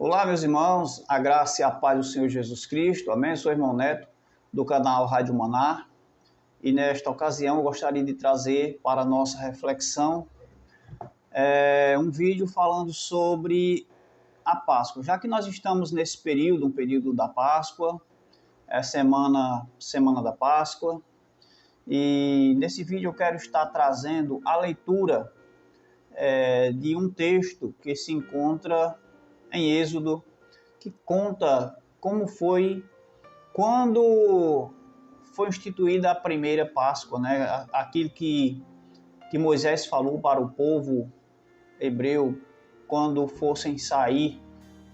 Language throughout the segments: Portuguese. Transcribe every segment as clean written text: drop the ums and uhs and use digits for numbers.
Olá, meus irmãos, a graça e a paz do Senhor Jesus Cristo, amém? Eu sou o irmão Neto, do canal Rádio Maná, e nesta ocasião eu gostaria de trazer para a nossa reflexão um vídeo falando sobre a Páscoa. Já que nós estamos nesse período, um período da Páscoa, semana da Páscoa, e nesse vídeo eu quero estar trazendo a leitura de um texto que se encontra em Êxodo, que conta como foi quando foi instituída a primeira Páscoa, né? Aquilo que Moisés falou para o povo hebreu quando fossem sair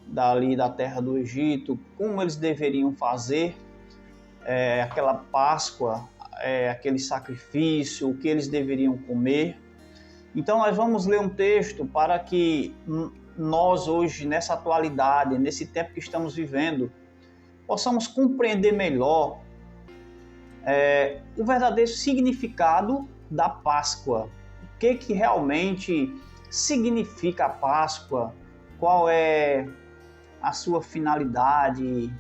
dali da terra do Egito, como eles deveriam fazer aquela Páscoa, aquele sacrifício, o que eles deveriam comer. Então nós vamos ler um texto para que nós hoje, nessa atualidade, nesse tempo que estamos vivendo, possamos compreender melhor o verdadeiro significado da Páscoa. O que realmente significa a Páscoa, qual é a sua finalidade,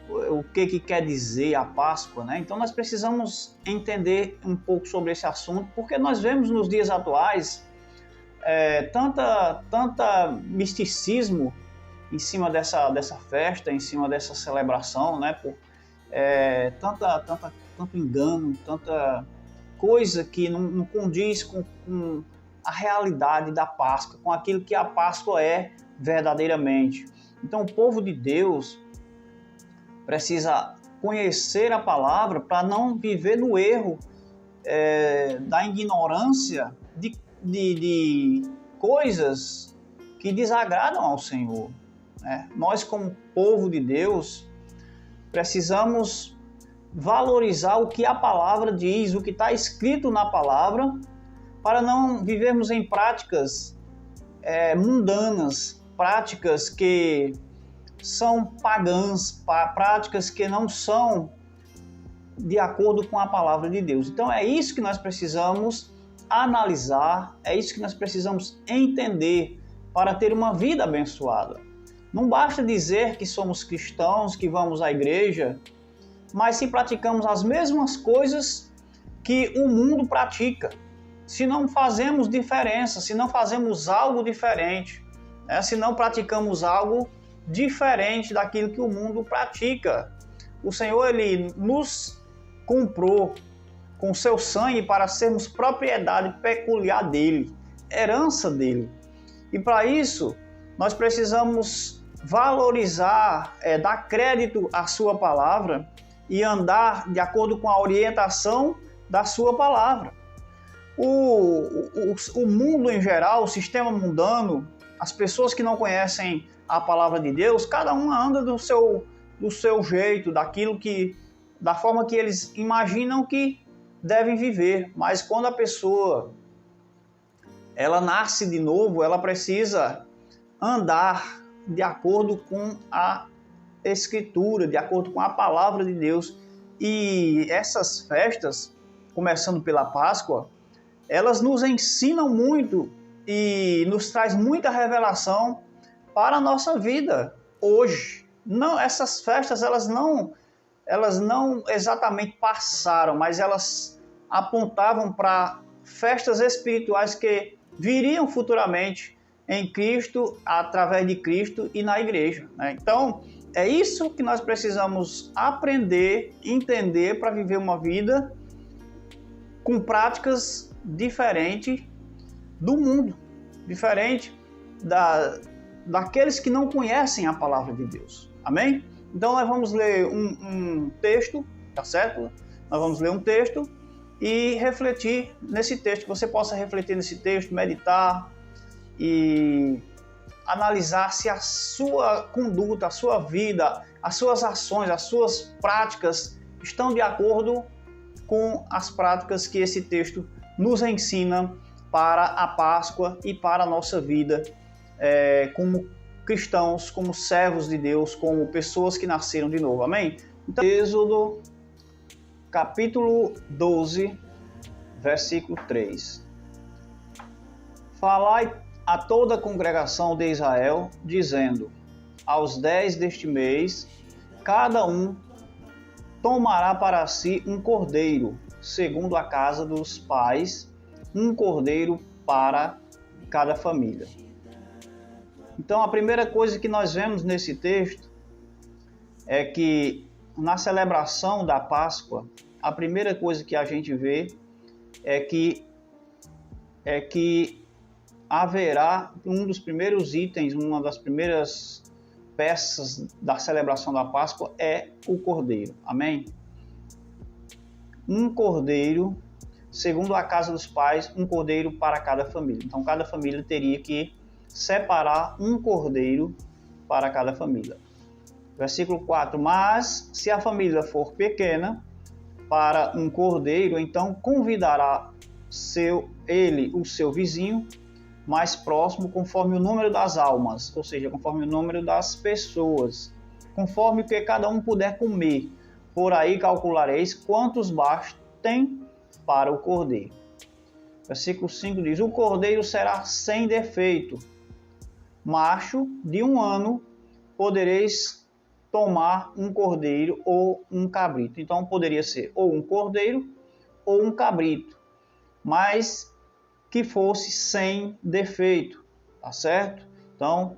o que quer dizer a Páscoa, né? Então nós precisamos entender um pouco sobre esse assunto, porque nós vemos nos dias atuais tanta misticismo em cima dessa festa, em cima dessa celebração, né? Tanto engano, tanta coisa que não condiz com a realidade da Páscoa, com aquilo que a Páscoa é verdadeiramente. Então o povo de Deus precisa conhecer a palavra para não viver no erro da ignorância de coisas que desagradam ao Senhor, né? Nós, como povo de Deus, precisamos valorizar o que a palavra diz, o que está escrito na palavra, para não vivermos em práticas mundanas, práticas que são pagãs, práticas que não são de acordo com a palavra de Deus. Então é isso que nós precisamos analisar, é isso que nós precisamos entender para ter uma vida abençoada. Não basta dizer que somos cristãos, que vamos à igreja, mas se praticamos as mesmas coisas que o mundo pratica, se não fazemos diferença, se não fazemos algo diferente, né? Se não praticamos algo diferente daquilo que o mundo pratica. O Senhor, Ele nos comprou com seu sangue para sermos propriedade peculiar dele, herança dele. E para isso, nós precisamos valorizar, dar crédito à sua palavra e andar de acordo com a orientação da sua palavra. O mundo em geral, o sistema mundano, as pessoas que não conhecem a palavra de Deus, cada um anda do seu jeito, da forma que eles imaginam que devem viver. Mas quando a pessoa ela nasce de novo, ela precisa andar de acordo com a Escritura, de acordo com a palavra de Deus. E essas festas, começando pela Páscoa, elas nos ensinam muito e nos traz muita revelação para a nossa vida hoje. Não, essas festas elas não exatamente passaram, mas elas apontavam para festas espirituais que viriam futuramente em Cristo, através de Cristo e na igreja, né? Então, é isso que nós precisamos aprender, entender para viver uma vida com práticas diferentes do mundo, diferente daqueles que não conhecem a palavra de Deus. Amém? Então nós vamos ler um texto, tá certo? Nós vamos ler um texto e refletir nesse texto, que você possa refletir nesse texto, meditar e analisar se a sua conduta, a sua vida, as suas ações, as suas práticas estão de acordo com as práticas que esse texto nos ensina para a Páscoa e para a nossa vida como cristãos, como servos de Deus, como pessoas que nasceram de novo. Amém? Então, Êxodo, capítulo 12, versículo 3. Falai a toda a congregação de Israel, dizendo: aos 10 deste mês, cada um tomará para si um cordeiro, segundo a casa dos pais, um cordeiro para cada família. Então, a primeira coisa que nós vemos nesse texto é que na celebração da Páscoa, a primeira coisa que a gente vê é que haverá um dos primeiros itens, uma das primeiras peças da celebração da Páscoa é o cordeiro. Amém? Um cordeiro, segundo a casa dos pais, um cordeiro para cada família. Então, cada família teria que separar um cordeiro para cada família. Versículo 4. Mas, se a família for pequena para um cordeiro, então convidará o seu vizinho mais próximo, conforme o número das almas, ou seja, conforme o número das pessoas, conforme o que cada um puder comer. Por aí calculareis quantos bastem para o cordeiro. Versículo 5 diz: o cordeiro será sem defeito, macho de 1 ano, podereis tomar um cordeiro ou um cabrito. Então poderia ser ou um cordeiro ou um cabrito, mas que fosse sem defeito, tá certo? Então,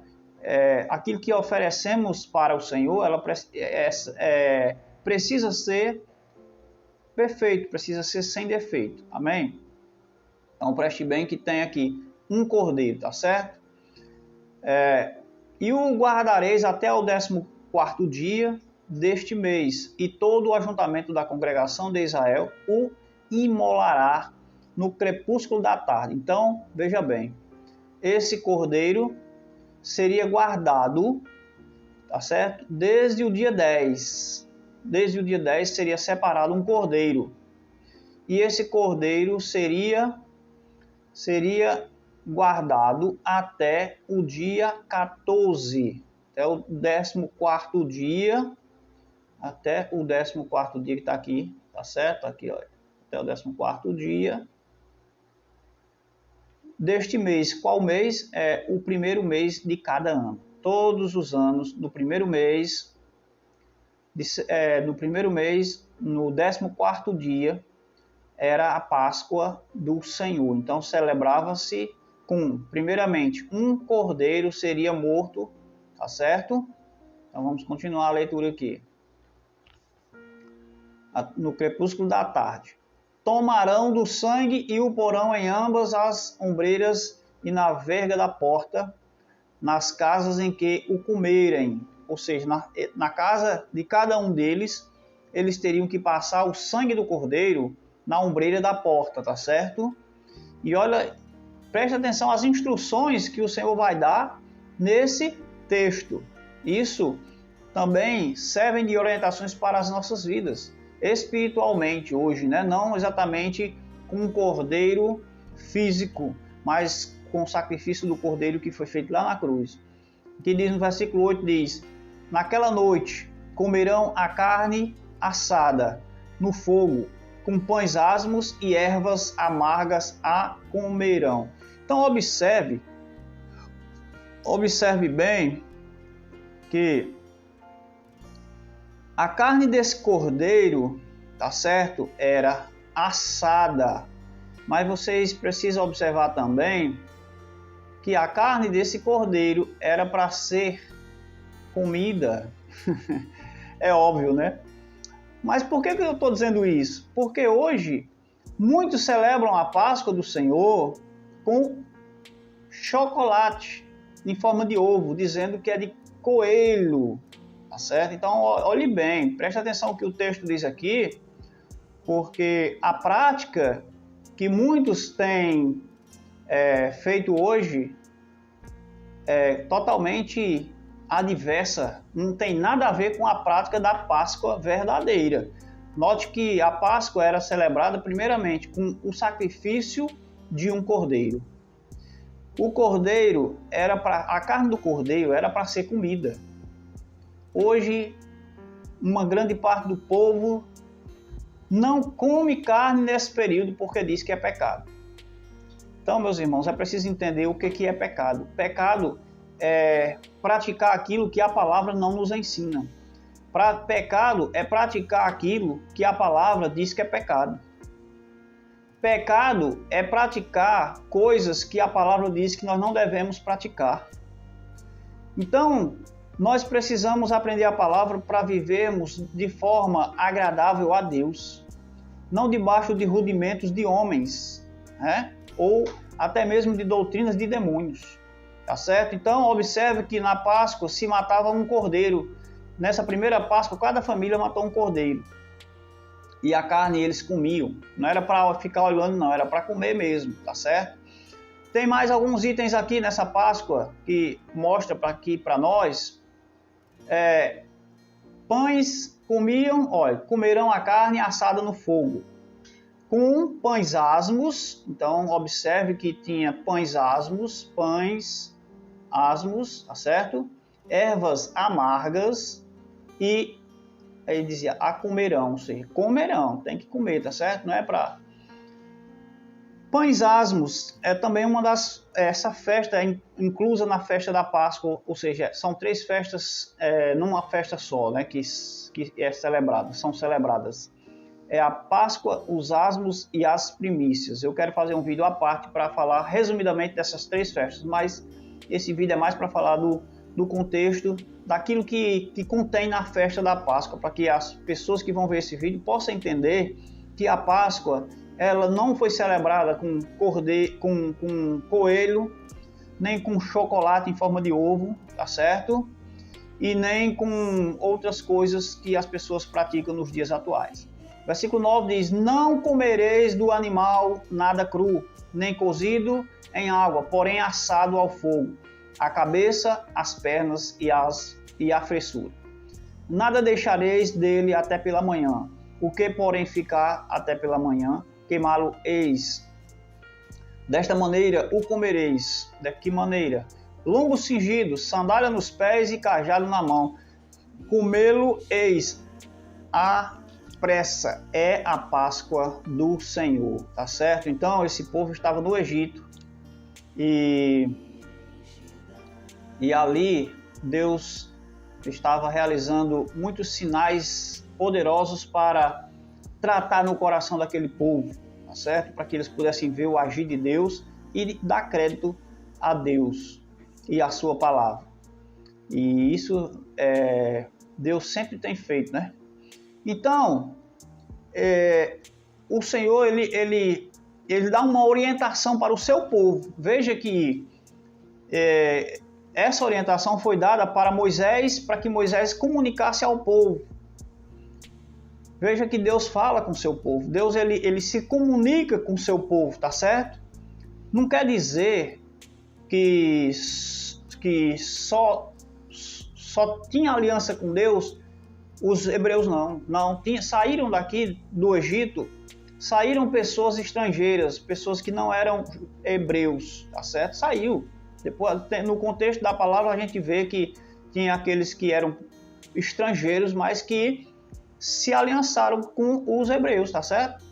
aquilo que oferecemos para o Senhor, ela precisa ser perfeito, precisa ser sem defeito, amém? Então, preste bem que tem aqui um cordeiro, tá certo? E o guardareis até o 14º dia deste mês, e todo o ajuntamento da congregação de Israel o imolará no crepúsculo da tarde. Então, veja bem, esse cordeiro seria guardado, tá certo? Desde o dia 10. Desde o dia 10 seria separado um cordeiro. E esse cordeiro seria guardado até o dia 14. Até o 14º dia. Até o 14º dia que está aqui, tá certo? Aqui, olha. Até o 14º dia deste mês. Qual mês? É o primeiro mês de cada ano. Todos os anos, no primeiro mês, no 14º dia, era a Páscoa do Senhor. Então, celebrava-se com, primeiramente, um cordeiro seria morto, tá certo? Então, vamos continuar a leitura aqui. No crepúsculo da tarde. Tomarão do sangue e o porão em ambas as ombreiras e na verga da porta, nas casas em que o comerem. Ou seja, na casa de cada um deles, eles teriam que passar o sangue do cordeiro na ombreira da porta, tá certo? E olha, preste atenção às instruções que o Senhor vai dar nesse texto. Isso também serve de orientações para as nossas vidas. Espiritualmente hoje, né? Não exatamente com um cordeiro físico, mas com o sacrifício do cordeiro que foi feito lá na cruz. Que diz no versículo 8, diz: naquela noite comerão a carne assada no fogo, com pães asmos e ervas amargas a comerão. Então observe bem que a carne desse cordeiro, tá certo? Era assada. Mas vocês precisam observar também que a carne desse cordeiro era para ser comida. É óbvio, né? Mas por que eu estou dizendo isso? Porque hoje muitos celebram a Páscoa do Senhor com chocolate em forma de ovo, dizendo que é de coelho. Tá certo? Então, olhe bem, preste atenção no que o texto diz aqui, porque a prática que muitos têm feito hoje é totalmente adversa, não tem nada a ver com a prática da Páscoa verdadeira. Note que a Páscoa era celebrada primeiramente com o sacrifício de um cordeiro. O cordeiro a carne do cordeiro era para ser comida. Hoje, uma grande parte do povo não come carne nesse período porque diz que é pecado. Então, meus irmãos, é preciso entender o que é pecado. Pecado praticar aquilo que a palavra não nos ensina. Pecado é praticar aquilo que a palavra diz que é pecado. Pecado é praticar coisas que a palavra diz que nós não devemos praticar. Então, nós precisamos aprender a palavra para vivermos de forma agradável a Deus, não debaixo de rudimentos de homens, né? Ou até mesmo de doutrinas de demônios, tá certo? Então, observe que na Páscoa se matava um cordeiro. Nessa primeira Páscoa, cada família matou um cordeiro. E a carne eles comiam. Não era para ficar olhando, não, era para comer mesmo, tá certo? Tem mais alguns itens aqui nessa Páscoa que mostra aqui para nós. Pães comerão a carne assada no fogo, com pães asmos. Então, observe que tinha pães asmos, tá certo? Ervas amargas e aí dizia, a comerão, ou seja, comerão, tem que comer, tá certo? Não é para... Pães asmos é também essa festa é inclusa na festa da Páscoa, ou seja, são 3 festas numa festa só, né, que são celebradas. É a Páscoa, os asmos e as primícias. Eu quero fazer um vídeo à parte para falar resumidamente dessas 3 festas, mas esse vídeo é mais para falar do contexto, daquilo que contém na festa da Páscoa, para que as pessoas que vão ver esse vídeo possam entender que a Páscoa ela não foi celebrada com coelho, nem com chocolate em forma de ovo, tá certo? E nem com outras coisas que as pessoas praticam nos dias atuais. Versículo 9 diz, não comereis do animal nada cru, nem cozido em água, porém assado ao fogo, a cabeça, as pernas e a fressura. Nada deixareis dele até pela manhã, o que porém ficar até pela manhã, queimá-lo eis. Desta maneira o comereis. De que maneira? Lombo cingido, sandália nos pés e cajado na mão. Comê-lo eis. A pressa é a Páscoa do Senhor, tá certo? Então esse povo estava no Egito e ali Deus estava realizando muitos sinais poderosos para tratar no coração daquele povo, tá certo? Para que eles pudessem ver o agir de Deus e dar crédito a Deus e a sua palavra. E isso Deus sempre tem feito, né? Então, o Senhor ele dá uma orientação para o seu povo. Veja que essa orientação foi dada para Moisés, para que Moisés comunicasse ao povo. Veja que Deus fala com o seu povo. Deus ele se comunica com o seu povo, tá certo? Não quer dizer que só tinha aliança com Deus os hebreus, não. Saíram daqui do Egito, saíram pessoas estrangeiras, pessoas que não eram hebreus, tá certo? Saiu. Depois, no contexto da palavra, a gente vê que tinha aqueles que eram estrangeiros, mas que se aliançaram com os hebreus, tá certo?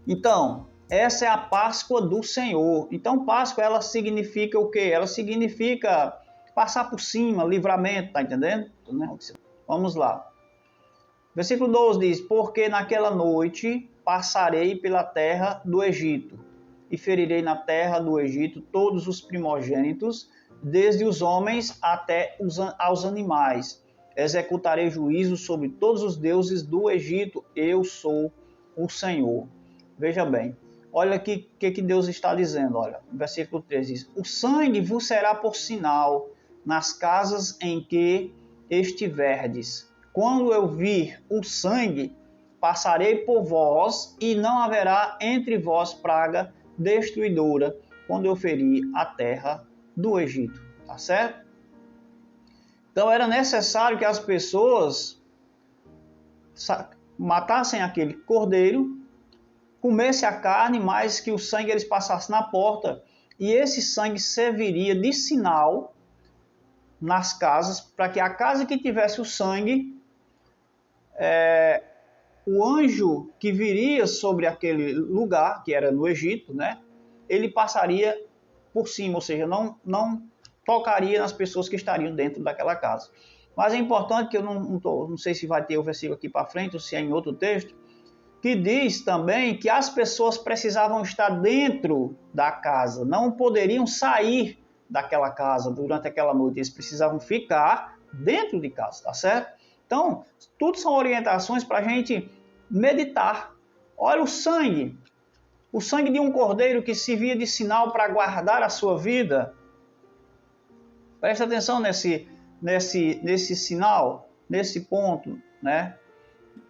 Então, essa é a Páscoa do Senhor. Então, Páscoa, ela significa o quê? Ela significa passar por cima, livramento, tá entendendo? Vamos lá. Versículo 12 diz, porque naquela noite passarei pela terra do Egito, e ferirei na terra do Egito todos os primogênitos, desde os homens até aos animais. Executarei juízo sobre todos os deuses do Egito, eu sou o Senhor. Veja bem, olha aqui o que Deus está dizendo, olha, versículo 13 diz, o sangue vos será por sinal nas casas em que estiverdes. Quando eu vir o sangue, passarei por vós, e não haverá entre vós praga destruidora, quando eu ferir a terra do Egito, tá certo? Então era necessário que as pessoas matassem aquele cordeiro, comessem a carne, mas que o sangue eles passassem na porta, e esse sangue serviria de sinal nas casas, para que a casa que tivesse o sangue, o anjo que viria sobre aquele lugar, que era no Egito, né, ele passaria por cima, ou seja, não tocaria nas pessoas que estariam dentro daquela casa. Mas é importante que eu não sei se vai ter o versículo aqui para frente ou se é em outro texto, que diz também que as pessoas precisavam estar dentro da casa, não poderiam sair daquela casa durante aquela noite, eles precisavam ficar dentro de casa, tá certo? Então, tudo são orientações para a gente meditar. Olha o sangue de um cordeiro que servia de sinal para guardar a sua vida. Presta atenção nesse sinal, nesse ponto, né?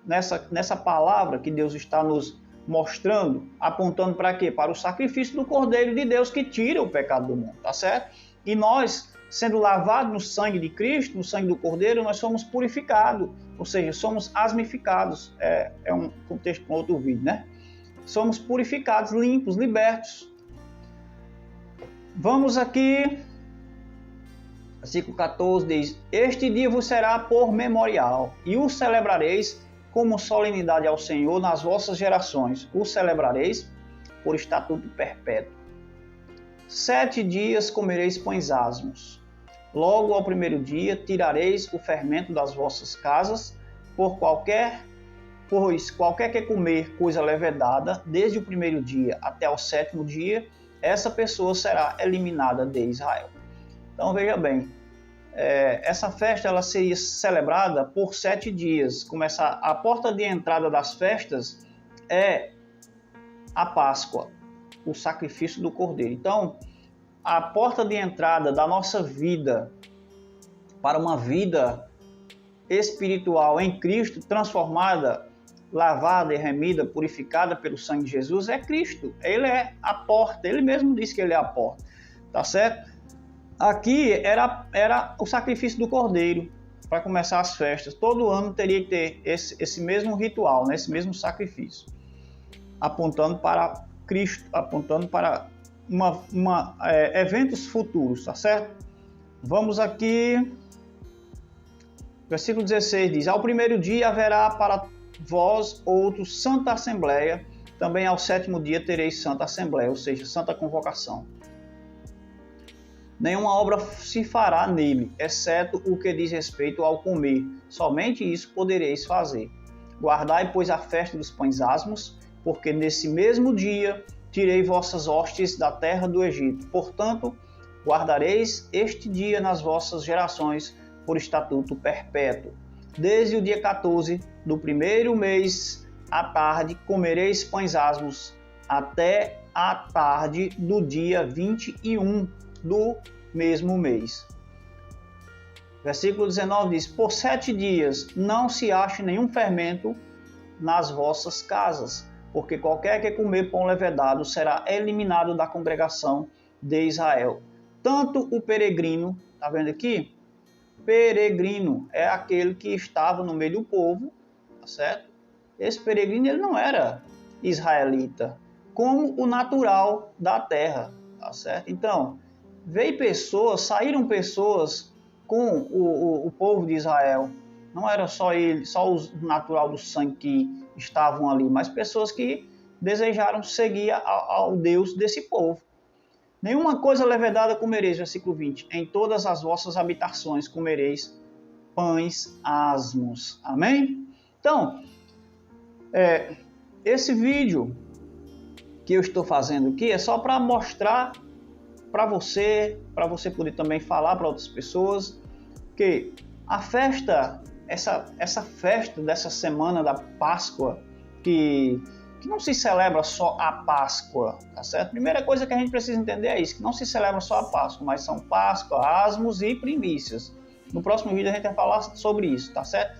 Nessa palavra que Deus está nos mostrando, apontando para quê? Para o sacrifício do Cordeiro de Deus que tira o pecado do mundo, tá certo? E nós, sendo lavados no sangue de Cristo, no sangue do Cordeiro, nós somos purificados, ou seja, somos asmificados. É um contexto para outro vídeo, né? Somos purificados, limpos, libertos. Vamos aqui, versículo 14 diz: este dia vos será por memorial, e o celebrareis como solenidade ao Senhor nas vossas gerações. O celebrareis por estatuto perpétuo. 7 dias comereis pães asmos. Logo ao primeiro dia tirareis o fermento das vossas casas, pois qualquer que comer coisa levedada, desde o primeiro dia até o 7º dia, essa pessoa será eliminada de Israel. Então veja bem, essa festa ela seria celebrada por 7 dias. A porta de entrada das festas é a Páscoa, o sacrifício do Cordeiro. Então, a porta de entrada da nossa vida para uma vida espiritual em Cristo, transformada, lavada e remida, purificada pelo sangue de Jesus, é Cristo. Ele é a porta, ele mesmo disse que ele é a porta, tá certo? Aqui era o sacrifício do Cordeiro para começar as festas. Todo ano teria que ter esse mesmo ritual, né? Esse mesmo sacrifício, apontando para Cristo, apontando para eventos futuros, tá certo? Vamos aqui, versículo 16 diz: ao primeiro dia haverá para vós outro santa assembleia, também ao 7º dia tereis santa assembleia, ou seja, santa convocação. Nenhuma obra se fará nele, exceto o que diz respeito ao comer. Somente isso podereis fazer. Guardai, pois, a festa dos pães asmos, porque nesse mesmo dia tirei vossas hostes da terra do Egito. Portanto, guardareis este dia nas vossas gerações por estatuto perpétuo. Desde o dia 14 do primeiro mês à tarde comereis pães asmos, até a tarde do dia 21 do mesmo mês. Versículo 19 diz: por 7 dias não se ache nenhum fermento nas vossas casas, porque qualquer que comer pão levedado será eliminado da congregação de Israel. Tanto o peregrino, tá vendo aqui? Peregrino é aquele que estava no meio do povo, tá certo? Esse peregrino ele não era israelita, como o natural da terra, tá certo? Então, saíram pessoas com o povo de Israel. Não era só o natural do sangue que estavam ali, mas pessoas que desejaram seguir ao Deus desse povo. Nenhuma coisa levedada comereis, versículo 20. Em todas as vossas habitações comereis pães asmos. Amém? Então, esse vídeo que eu estou fazendo aqui é só para mostrar para você poder também falar para outras pessoas que a festa, essa festa dessa semana da Páscoa, que não se celebra só a Páscoa, tá certo? Primeira coisa que a gente precisa entender é isso, que não se celebra só a Páscoa, mas são Páscoa, asmos e primícias. No próximo vídeo a gente vai falar sobre isso, tá certo?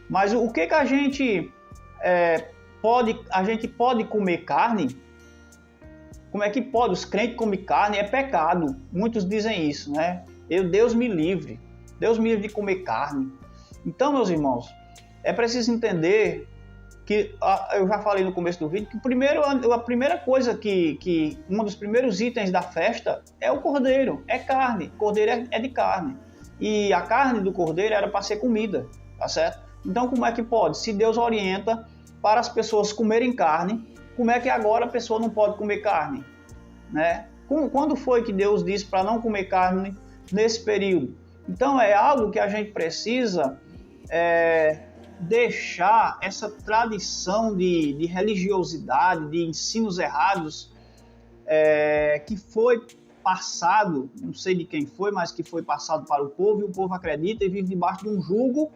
Mas o que a gente pode comer carne? Como é que pode? Os crentes comer carne é pecado. Muitos dizem isso, né? Deus me livre de comer carne. Então, meus irmãos, é preciso entender que, eu já falei no começo do vídeo, que a primeira coisa um dos primeiros itens da festa é o cordeiro, é carne. Cordeiro é de carne. E a carne do cordeiro era para ser comida, tá certo? Então, como é que pode? Se Deus orienta para as pessoas comerem carne, como é que agora a pessoa não pode comer carne, né? Quando foi que Deus disse para não comer carne nesse período? Então é algo que a gente precisa deixar essa tradição de religiosidade, de ensinos errados, que foi passado, não sei de quem foi, mas que foi passado para o povo, e o povo acredita e vive debaixo de um jugo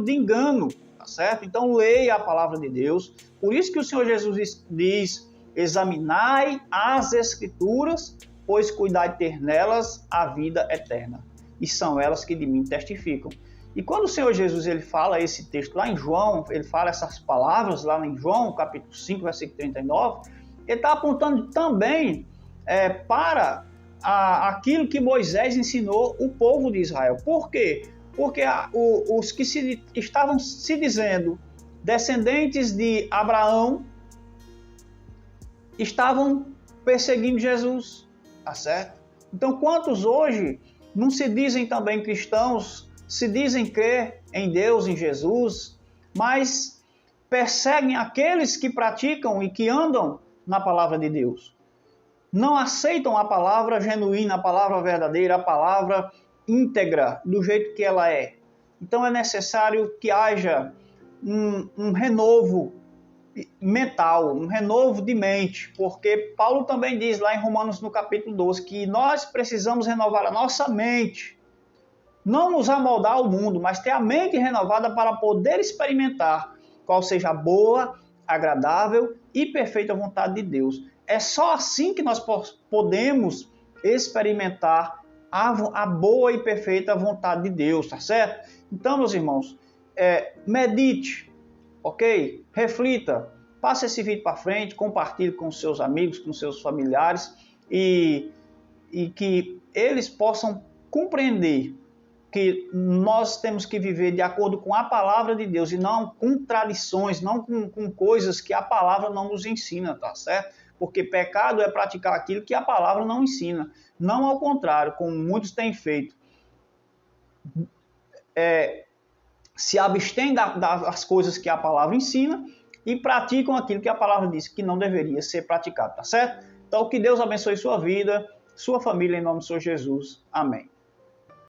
de engano, tá certo? Então leia a palavra de Deus. Por isso que o Senhor Jesus diz: examinai as Escrituras, pois cuidai de ter nelas a vida eterna, e são elas que de mim testificam. E quando o Senhor Jesus ele fala esse texto lá em João, ele fala essas palavras lá em João, capítulo 5, versículo 39, ele está apontando também para aquilo que Moisés ensinou o povo de Israel. Por quê? Porque os que estavam se dizendo descendentes de Abraão estavam perseguindo Jesus, tá certo? Então, quantos hoje não se dizem também cristãos, se dizem crer em Deus, em Jesus, mas perseguem aqueles que praticam e que andam na palavra de Deus? Não aceitam a palavra genuína, a palavra verdadeira, a palavra íntegra, do jeito que ela é. Então é necessário que haja um renovo mental, um renovo de mente, porque Paulo também diz lá em Romanos no capítulo 12 que nós precisamos renovar a nossa mente, não nos amoldar ao mundo, mas ter a mente renovada para poder experimentar qual seja a boa, agradável e perfeita vontade de Deus. É só assim que nós podemos experimentar a boa e perfeita vontade de Deus, tá certo? Então, meus irmãos, medite, ok? Reflita, passe esse vídeo para frente, compartilhe com seus amigos, com seus familiares e que eles possam compreender que nós temos que viver de acordo com a palavra de Deus e não com tradições, não com coisas que a palavra não nos ensina, tá certo? Porque pecado é praticar aquilo que a palavra não ensina, não ao contrário, como muitos têm feito. Se abstêm das coisas que a palavra ensina e praticam aquilo que a palavra diz que não deveria ser praticado, tá certo? Então, que Deus abençoe sua vida, sua família, em nome do Senhor Jesus. Amém.